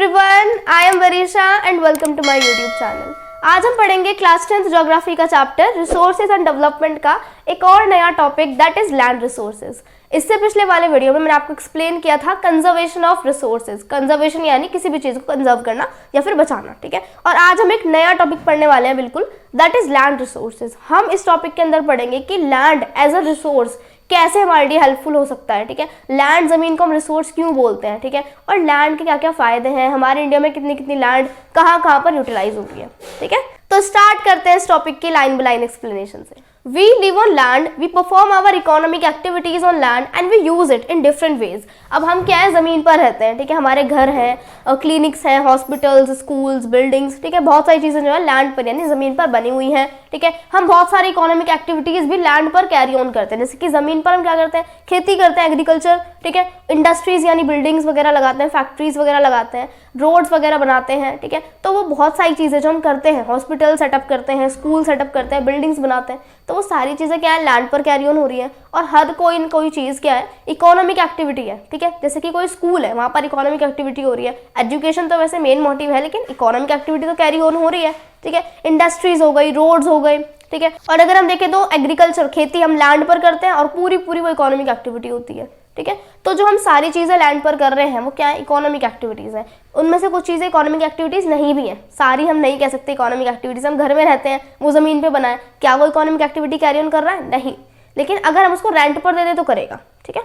Everyone, I am Varisha and welcome to my YouTube channel. आज हम पढ़ेंगे क्लास 10th ज्योग्राफी का चैप्टर रिसोर्सेज एंड डेवलपमेंट का एक और नया topic that is land resources. इससे पिछले वाले वीडियो में मैंने आपको एक्सप्लेन किया था कंजर्वेशन ऑफ रिसोर्सेज। कंजर्वेशन यानी किसी भी चीज को कंजर्व करना या फिर बचाना, ठीक है। और आज हम एक नया टॉपिक पढ़ने वाले हैं बिल्कुल, दैट इज लैंड रिसोर्सेज। हम इस टॉपिक के अंदर पढ़ेंगे कि लैंड एज अ रिसोर्स कैसे हमारे लिए हेल्पफुल हो सकता है, ठीक है। लैंड जमीन को हम रिसोर्स क्यों बोलते हैं, ठीक है, और लैंड के क्या क्या फायदे हैं, हमारे इंडिया में कितनी कितनी लैंड कहाँ पर यूटिलाइज होती है, ठीक है। तो स्टार्ट करते हैं इस टॉपिक की लाइन बाय लाइन एक्सप्लेनेशन से। We live on land, we perform our economic activities on land and we use it in different ways। अब हम क्या है, ज़मीन पर रहते हैं, ठीक है। हमारे घर हैं, क्लिनिक्स हैं, हॉस्पिटल्स, स्कूल्स, बिल्डिंग्स, ठीक है। बहुत सारी चीज़ें जो है लैंड पर यानी ज़मीन पर बनी हुई हैं, ठीक है। हम बहुत सारी इकोनॉमिक एक्टिविटीज़ भी लैंड पर कैरी ऑन करते हैं, जैसे कि ज़मीन पर हम क्या करते हैं, खेती करते हैं, एग्रीकल्चर, ठीक है। इंडस्ट्रीज़ यानी बिल्डिंग्स वगैरह लगाते हैं, फैक्ट्रीज वगैरह लगाते हैं, रोड्स वगैरह बनाते हैं, ठीक है। तो वो बहुत सारी चीज़ें जो हम करते हैं, हॉस्पिटल सेटअप करते हैं, स्कूल सेटअप करते हैं, बिल्डिंग्स बनाते हैं, तो वो सारी चीज़ें क्या है, लैंड पर कैरी ऑन हो रही है। और हर कोई चीज़ क्या है, इकोनॉमिक एक्टिविटी है, ठीक है। जैसे कि कोई स्कूल है, वहाँ पर इकोनॉमिक एक्टिविटी हो रही है। एजुकेशन तो वैसे मेन मोटिव है, लेकिन इकोनॉमिक एक्टिविटी तो कैरी ऑन हो रही है, ठीक है। इंडस्ट्रीज हो गई, रोड्स हो गए, ठीक है। और अगर हम देखें तो एग्रीकल्चर, खेती हम लैंड पर करते हैं और पूरी वो इकोनॉमिक एक्टिविटी होती है, ठीक है। तो जो हम सारी चीज़ें लैंड पर कर रहे हैं वो क्या है, इकोनॉमिक एक्टिविटीज़ हैं। उनमें से कुछ चीज़ें इकोनॉमिक एक्टिविटीज़ नहीं भी हैं, सारी हम नहीं कह सकते इकोनॉमिक एक्टिविटीज़। हम घर में रहते हैं, वो ज़मीन पे बनाए, क्या वो इकोनॉमिक एक्टिविटी कैरी ऑन कर रहा है? नहीं। लेकिन अगर हम उसको रेंट पर दे दें तो करेगा, ठीक है।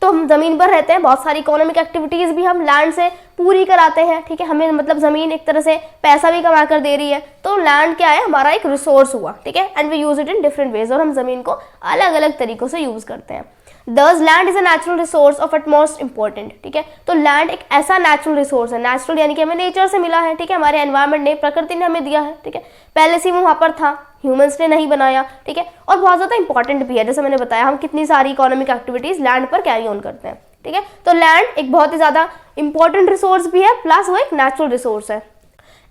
तो हम ज़मीन पर रहते हैं, बहुत सारी इकोनॉमिक एक्टिविटीज़ भी हम लैंड से पूरी कराते हैं, ठीक है। हमें मतलब ज़मीन एक तरह से पैसा भी कमा कर दे रही है, तो लैंड क्या है, हमारा एक रिसोर्स हुआ, ठीक है। And we use it in different ways, और हम ज़मीन को अलग अलग तरीक़ों से यूज़ करते हैं। Thus land is a natural resource of utmost important, ठीक है। तो लैंड एक ऐसा नेचुरल रिसोर्स है, नेचुरल यानी कि हमें नेचर से मिला है, ठीक है। हमारे एनवायरनमेंट ने, प्रकृति ने हमें दिया है, ठीक है। पहले से वो वहाँ पर था, ह्यूमंस ने नहीं बनाया, ठीक है। और बहुत ज़्यादा इंपॉर्टेंट भी है, जैसे मैंने बताया हम कितनी सारी इकोनॉमिक एक्टिविटीज़ लैंड पर कैरी ऑन करते हैं, ठीक है। तो लैंड एक बहुत ही ज़्यादा इंपॉर्टेंट रिसोर्स भी है, प्लस वो एक नेचुरल रिसोर्स है।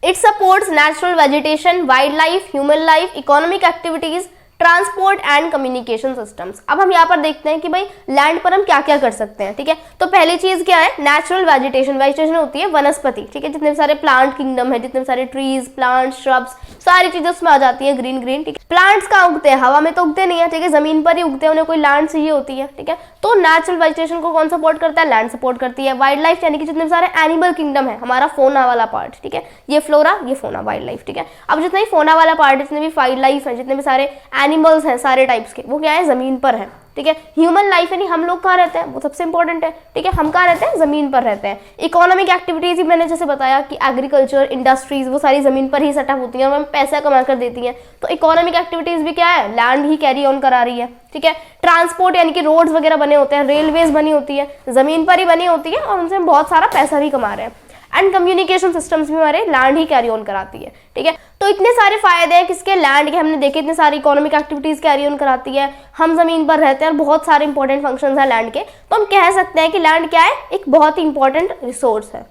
It supports natural vegetation, wild life, human life, economic activities, transport and communication systems. अब हम यहाँ पर देखते हैं कि भाई लैंड पर हम क्या क्या कर सकते हैं, ठीक है। तो पहली चीज क्या है, नेचुरल वेजिटेशन। वेजिटेशन होती है वनस्पति, ठीक है। जितने सारे प्लांट किंगडम है, जितने सारे ट्रीज, प्लांट, श्रब्स, सारी चीजें उसमें आ जाती है, ग्रीन ग्रीन, ठीक है। प्लांट्स कहाँ उगते हैं, हवा में तो उगते नहीं है, ठीक है, जमीन पर ही उगते हैं, उन्हें कोई लैंड चाहिए होती है, ठीक है। तो नेचुरल वेजिटेशन को कौन सपोर्ट करता है, लैंड सपोर्ट करती है। वाइल्ड लाइफ यानी कि जितने सारे एनिमल किंगडम है, हमारा फोना वाला पार्ट, ठीक है, ये फ्लोरा, ये फोना, वाइल्ड लाइफ, ठीक है। अब जितना ही फोना वाला पार्ट, जितने भी वाइल्ड लाइफ है, जितने भी सारे एनिमल्स हैं, सारे टाइप्स के, वो क्या है, जमीन पर है, ठीक है। ह्यूमन लाइफ यानी हम लोग कहाँ रहते हैं, वो सबसे इंपॉर्टेंट है, ठीक है। हम कहाँ रहते हैं, जमीन पर रहते हैं। इकोनॉमिक एक्टिविटीज मैंने जैसे बताया कि एग्रीकल्चर, इंडस्ट्रीज, वो सारी जमीन पर ही सेटअप होती हैं और हमें पैसा कमा कर देती हैं। तो इकोनॉमिक एक्टिविटीज भी क्या है, लैंड ही कैरी ऑन करा रही है, ठीक है। ट्रांसपोर्ट यानी कि रोड्स वगैरह बने होते हैं, रेलवेज बनी होती है, जमीन पर ही बनी होती है और उनसे हम बहुत सारा पैसा भी कमा रहे हैं। एंड कम्युनिकेशन सिस्टम्स भी हमारे लैंड ही कैरी ऑन कराती है, ठीक है। तो इतने सारे फायदे हैं किसके, लैंड के, हमने देखे इतने सारी इकोनॉमिक एक्टिविटीज कैरी ऑन कराती है, हम जमीन पर रहते हैं और बहुत सारे इंपॉर्टेंट फंक्शंस हैं लैंड के। तो हम कह सकते हैं कि लैंड क्या है, एक बहुत ही इंपॉर्टेंट रिसोर्स है।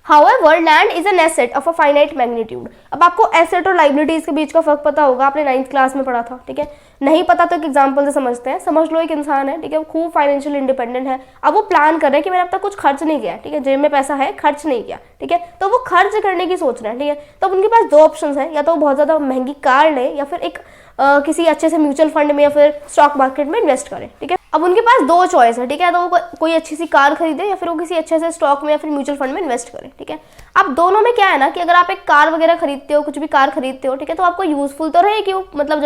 However, land is an asset of a finite magnitude। अब आपको एसेट और लाइबिलिटीज के बीच का फर्क पता होगा, आपने 9th क्लास में पढ़ा था, ठीक है। नहीं पता तो एक एग्जांपल से समझते हैं। समझ लो एक इंसान है, ठीक है, खूब फाइनेंशियल इंडिपेंडेंट है। अब वो प्लान कर रहे हैं कि मैंने अब तक कुछ खर्च नहीं किया, ठीक है, जेब में पैसा है, खर्च नहीं किया, ठीक है। तो वो खर्च करने की सोच रहे हैं, ठीक है। तो उनके पास दो ऑप्शंस हैं, या तो वो बहुत ज़्यादा महंगी कार ले या फिर एक किसी अच्छे से म्यूचुअल फंड में या फिर स्टॉक मार्केट में इन्वेस्ट करें, ठीक है। अब उनके पास दो चॉइस है, ठीक है। तो वो कोई अच्छी सी कार खरीदे या फिर वो किसी अच्छे से स्टॉक में या फिर म्यूचुअल फंड में इन्वेस्ट करें, ठीक है। अब दोनों में क्या है ना कि अगर आप एक कार वगैरह खरीदते हो, कुछ भी कार खरीदते हो, ठीक है, तो आपको यूजफुल तो रहेगी वो, मतलब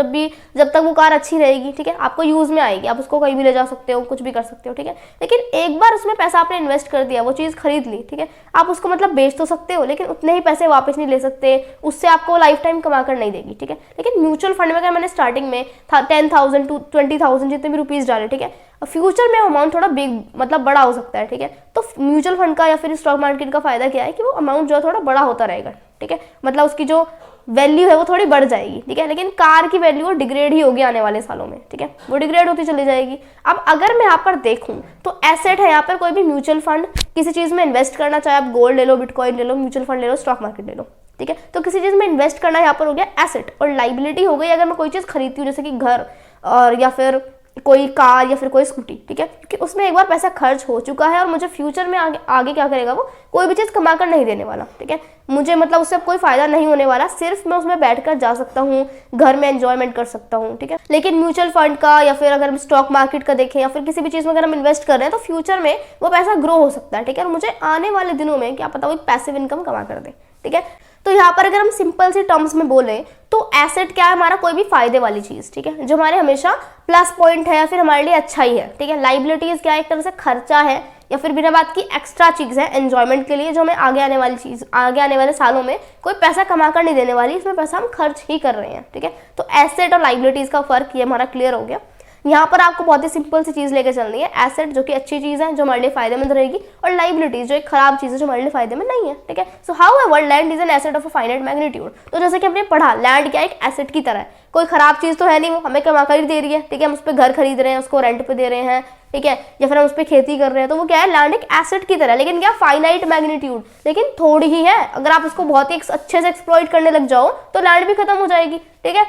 जब तक वो कार अच्छी रहेगी, ठीक है, आपको यूज में आएगी, आप उसको कहीं भी ले जा सकते हो, कुछ भी कर सकते हो, ठीक है। लेकिन एक बार उसमें पैसा आपने इन्वेस्ट कर दिया, वो चीज़ खरीद ली, ठीक है, आप उसको मतलब बेच तो सकते हो, लेकिन उतने ही पैसे वापस नहीं ले सकते, उससे आपको लाइफ टाइम कमा कर नहीं देगी, ठीक है। लेकिन म्यूचुअल फंड में क्या, मैंने स्टार्टिंग में 10,000 to 20,000 जितने भी रुपीज़ डाले, ठीक है, फ्यूचर में अमाउंट थोड़ा बिग मतलब बड़ा हो सकता है, ठीक है। तो म्यूचुअल फंड का या फिर स्टॉक मार्केट का फायदा क्या है कि वो अमाउंट जो है थोड़ा बड़ा होता रहेगा, ठीक है, मतलब उसकी जो वैल्यू है वो थोड़ी बढ़ जाएगी, ठीक है। लेकिन कार की वैल्यू वो डिग्रेड ही होगी आने वाले सालों में, ठीक है, वो डिग्रेड होती चली जाएगी। अब अगर मैं यहाँ पर देखूँ तो एसेट है, यहाँ पर कोई भी म्यूचुअल फंड किसी चीज़ में इन्वेस्ट करना, चाहे आप गोल्ड ले लो, बिटकॉइन ले लो, म्यूचुअल फंड ले लो, स्टॉक मार्केट ले लो, ठीक है। तो किसी चीज़ में इन्वेस्ट करना यहाँ पर हो गया एसेट, और लाइबिलिटी हो गई अगर मैं कोई चीज़ खरीदती हूँ, जैसे कि घर और या फिर कोई कार या फिर कोई स्कूटी, ठीक है, क्योंकि उसमें एक बार पैसा खर्च हो चुका है और मुझे फ्यूचर में आगे क्या करेगा वो, कोई भी चीज़ कमा कर नहीं देने वाला, ठीक है, मुझे मतलब उससे कोई फायदा नहीं होने वाला, सिर्फ मैं उसमें बैठकर जा सकता हूँ, घर में एंजॉयमेंट कर सकता हूँ, ठीक है। लेकिन म्यूचुअल फंड का या फिर अगर हम स्टॉक मार्केट का देखें या फिर किसी भी चीज़ में अगर हम इन्वेस्ट कर रहे हैं तो फ्यूचर में वो पैसा ग्रो हो सकता है, ठीक है, और मुझे आने वाले दिनों में क्या पता वो एक पैसिव इनकम कमा कर दे, ठीक है। तो यहाँ पर अगर हम सिंपल सी टर्म्स में बोले तो एसेट क्या है, हमारा कोई भी फायदे वाली चीज़, ठीक है, जो हमारे हमेशा प्लस पॉइंट है या फिर हमारे लिए अच्छा ही है, ठीक है। लाइबिलिटीज क्या है, एक तरह से खर्चा है या फिर बिना बात की एक्स्ट्रा चीज़ है एंजॉयमेंट के लिए, जो हमें आगे आने वाली चीज़, आगे आने वाले सालों में कोई पैसा कमा कर नहीं देने वाली, इसमें पैसा हम खर्च ही कर रहे हैं, ठीक है। तो एसेट और लाइबिलिटीज का फर्क ये हमारा क्लियर हो गया। यहाँ पर आपको बहुत ही सिंपल सी चीज़ लेकर चलनी है, एसेट जो कि अच्छी चीज़ है जो हमारे लिए फायदेमंद रहेगी, और लाइबिलिटीज जो एक खराब चीज़ है जो हमारे लिए फायदेमंद नहीं है, ठीक है। So how ever land is an asset of a finite magnitude. तो जैसे कि हमने पढ़ा, लैंड क्या एक एसेट की तरह है, कोई खराब चीज़ तो है नहीं, वो हमें कमा कर ही दे रही है, ठीक है, हम उस पर घर खरीद रहे हैं, उसको रेंट पे दे रहे हैं, ठीक है, या फिर हम उस पर खेती कर रहे हैं, तो वो क्या है, लैंड एक एसेट की तरह, लेकिन क्या फाइनाइट मैग्नीट्यूड, लेकिन थोड़ी ही है। अगर आप उसको बहुत ही अच्छे से एक्सप्लॉइट करने लग जाओ तो लैंड भी खत्म हो जाएगी, ठीक है।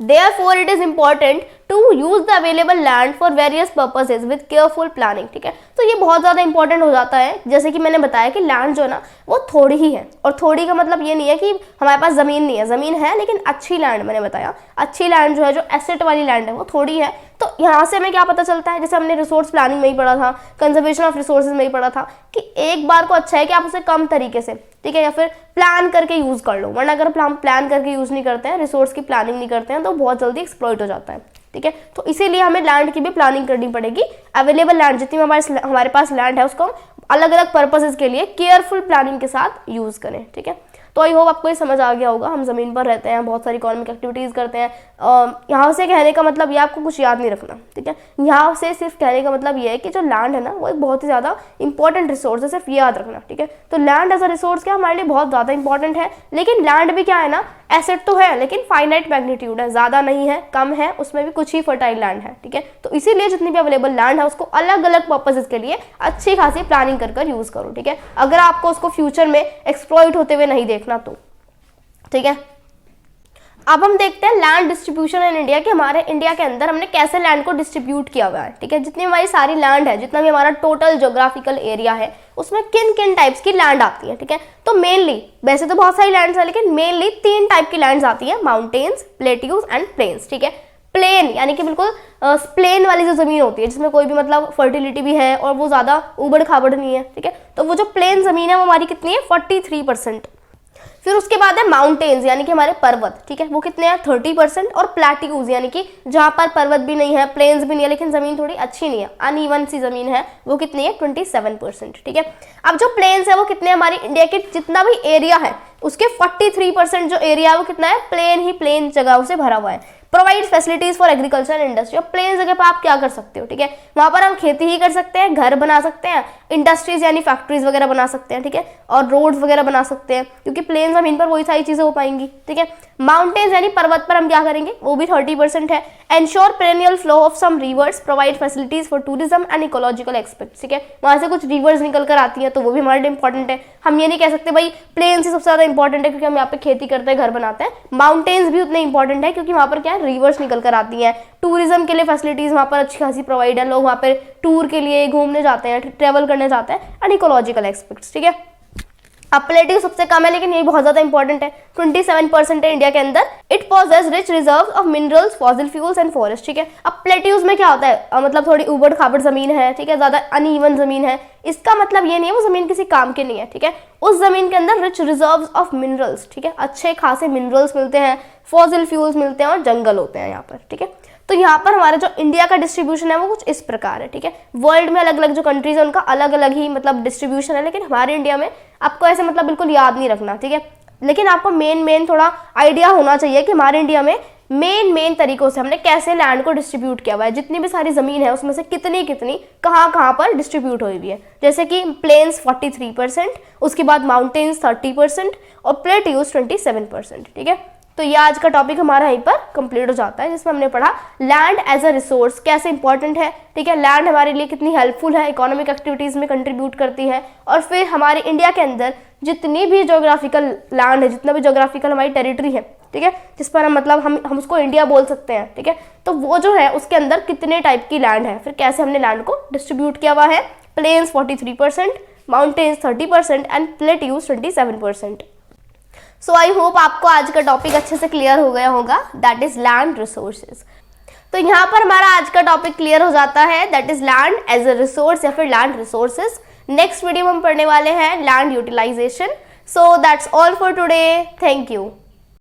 Therefore, it is important to use the available land for various purposes with careful planning, ठीक है। तो ये बहुत ज़्यादा इंपॉर्टेंट हो जाता है, जैसे कि मैंने बताया कि लैंड जो है ना वो थोड़ी ही है, और थोड़ी का मतलब ये नहीं है कि हमारे पास ज़मीन नहीं है, ज़मीन है लेकिन अच्छी लैंड, मैंने बताया अच्छी लैंड जो है, जो एसेट वाली लैंड है वो थोड़ी है। तो यहाँ से हमें क्या पता चलता है, जैसे हमने रिसोर्स प्लानिंग में ही पढ़ा था, कंजर्वेशन ऑफ रिसोर्सेज में ही पढ़ा था, कि एक बार को अच्छा है कि आप उसे कम तरीके से, ठीक है, या फिर प्लान करके यूज़ कर लो, वरना अगर हम प्लान करके यूज़ नहीं करते हैं, रिसोर्स की प्लानिंग नहीं करते हैं तो बहुत जल्दी एक्सप्लॉइट हो जाता है, ठीक है। तो इसीलिए हमें लैंड की भी प्लानिंग करनी पड़ेगी। अवेलेबल लैंड जितनी हमारे पास लैंड है उसको हम अलग अलग पर्पसेस के लिए केयरफुल प्लानिंग के साथ यूज़ करें, ठीक है। तो आई होप आपको ये समझ आ गया होगा। हम ज़मीन पर रहते हैं, बहुत सारी इकोनॉमिक एक्टिविटीज़ करते हैं, यहाँ से कहने का मतलब ये आपको कुछ याद नहीं रखना, ठीक है। यहाँ से सिर्फ कहने का मतलब ये है कि जो लैंड है ना वो एक बहुत ही ज़्यादा इंपॉर्टेंट रिसोर्स है, सिर्फ ये याद रखना, ठीक है। तो लैंड एज अ रिसोर्स क्या हमारे लिए बहुत ज़्यादा इंपॉर्टेंट है, लेकिन लैंड भी क्या है ना, एसेट तो है लेकिन फाइनाइट मैग्नीट्यूड है, ज़्यादा नहीं है, कम है, उसमें भी कुछ ही फर्टाइल लैंड है, ठीक है। तो इसीलिए जितनी भी अवेलेबल लैंड है उसको अलग अलग पर्पसेस के लिए अच्छी खासी प्लानिंग कर यूज़ करो, ठीक है, अगर आपको उसको फ्यूचर में एक्सप्लॉइट होते हुए नहीं देखना तो, ठीक है। अब हम देखते हैं लैंड डिस्ट्रीब्यूशन इन इंडिया, कि हमारे इंडिया के अंदर हमने कैसे लैंड को डिस्ट्रीब्यूट किया हुआ है, ठीक है। जितनी हमारी सारी लैंड है, जितना भी हमारा टोटल ज्योग्राफिकल एरिया है, उसमें किन किन टाइप्स की लैंड आती है, ठीक है। तो मेनली, वैसे तो बहुत सारी लैंड्स है लेकिन मेनली 3 टाइप की लैंड्स आती है, माउंटेन्स, प्लेट्यूज एंड प्लेन्स, ठीक है। प्लेन यानी कि बिल्कुल प्लेन वाली जो जमीन होती है जिसमें कोई भी मतलब फर्टिलिटी भी है और वो ज़्यादा उबड़ खाबड़ नहीं है, ठीक है, तो वो जो प्लेन जमीन है वो हमारी कितनी है, 43%। फिर उसके बाद है माउंटेन्स यानी कि हमारे पर्वत, ठीक है, वो कितने हैं, 30%। और प्लेट्यूज यानी कि जहाँ पर पर्वत भी नहीं है, प्लेन्स भी नहीं है, लेकिन जमीन थोड़ी अच्छी नहीं है, अनइवन सी जमीन है, वो कितनी है, 27%, ठीक है। अब जो प्लेन्स है वो कितने, हमारी इंडिया के जितना भी एरिया है उसके 43% जो एरिया है वो कितना है, प्लेन ही प्लेन जगहों से भरा हुआ है। Provide facilities for agriculture industry, plain जगह पर आप क्या कर सकते हो, ठीक है, वहां पर हम खेती ही कर सकते हैं, घर बना सकते हैं, इंडस्ट्रीज यानी फैक्ट्रीज वगैरह बना सकते हैं, ठीक है, और रोड्स वगैरह बना सकते हैं, क्योंकि प्लेन जमीन पर वही सारी चीजें हो पाएंगी, ठीक है। माउंटेन्स यानी पर्वत पर हम क्या करेंगे, वो भी 30% है। Ensure perennial flow of some rivers, provide facilities for tourism and ecological expects, ठीक है, वहां से कुछ रिवर्स निकल कर आती है तो वो भी हमारे लिए इंपॉर्टेंट है। हम ये नहीं कह सकते भाई प्लेन से सबसे ज्यादा इंपॉर्टेंट है क्योंकि हम यहाँ पे खेती करते हैं, घर बनाते हैं, माउंटेन्स भी उतने इंपॉर्टेंट है क्योंकि वहाँ पर क्या है, रिवर्स निकल कर आती हैं, टूरिज्म के लिए फैसिलिटीज वहाँ पर अच्छी खासी प्रोवाइड है, लोग वहाँ पर टूर के लिए घूमने जाते हैं, ट्रेवल करने जाते हैं, एंड इकोलॉजिकल एक्सपेक्ट्स, ठीक है। अब प्लेट्यू सबसे कम है लेकिन ये बहुत ज्यादा इंपॉर्टेंट है, 27% है इंडिया के अंदर। It possess rich reserves of minerals, fossil fuels and forest, ठीक है। अब प्लेट्यूज में क्या होता है, मतलब थोड़ी उबड़ खाबड़ जमीन है, ठीक है, ज्यादा अनइवन जमीन है, इसका मतलब ये नहीं है वो जमीन किसी काम की नहीं है, ठीक है। उस जमीन के अंदर रिच रिजर्व्स ऑफ मिनरल्स, ठीक है, अच्छे खासे मिनरल्स मिलते हैं, फॉसिल फ्यूल्स मिलते हैं और जंगल होते हैं यहाँ पर, ठीक है। तो यहाँ पर हमारा जो इंडिया का डिस्ट्रीब्यूशन है वो कुछ इस प्रकार है, ठीक है। वर्ल्ड में अलग अलग जो कंट्रीज है उनका अलग अलग ही मतलब डिस्ट्रीब्यूशन है, लेकिन हमारे इंडिया में आपको ऐसे मतलब बिल्कुल याद नहीं रखना, ठीक है, लेकिन आपको मेन थोड़ा आइडिया होना चाहिए कि हमारे इंडिया में मेन तरीकों से हमने कैसे लैंड को डिस्ट्रीब्यूट किया हुआ है, जितनी भी सारी जमीन है उसमें से कितनी कहाँ पर डिस्ट्रीब्यूट हुई हुई है। जैसे कि प्लेन्स 43%, उसके बाद माउंटेन्स 30% और प्लेट्यूज 27%, ठीक है। तो ये आज का टॉपिक हमारा यहीं पर कंप्लीट हो जाता है, जिसमें हमने पढ़ा लैंड एज अ रिसोर्स कैसे इंपॉर्टेंट है, ठीक है, लैंड हमारे लिए कितनी हेल्पफुल है, इकोनॉमिक एक्टिविटीज में कंट्रीब्यूट करती है, और फिर हमारे इंडिया के अंदर जितनी भी ज्योग्राफिकल लैंड है, जितना भी ज्योग्राफिकल हमारी टेरिटरी है, ठीक है, जिस पर हम मतलब हम उसको इंडिया बोल सकते हैं, ठीक है। तो वो जो है उसके अंदर कितने टाइप की लैंड है, फिर कैसे हमने लैंड को डिस्ट्रीब्यूट किया हुआ है। Plains 43%, mountains 30% and plateaus 27%। So I hope आपको आज का टॉपिक अच्छे से क्लियर हो गया होगा, दैट इज लैंड रिसोर्सेज। तो यहाँ पर हमारा आज का टॉपिक क्लियर हो जाता है, that is land as a resource या फिर लैंड रिसोर्सेज। नेक्स्ट वीडियो में हम पढ़ने वाले हैं land utilisation. So that's all for today, thank you.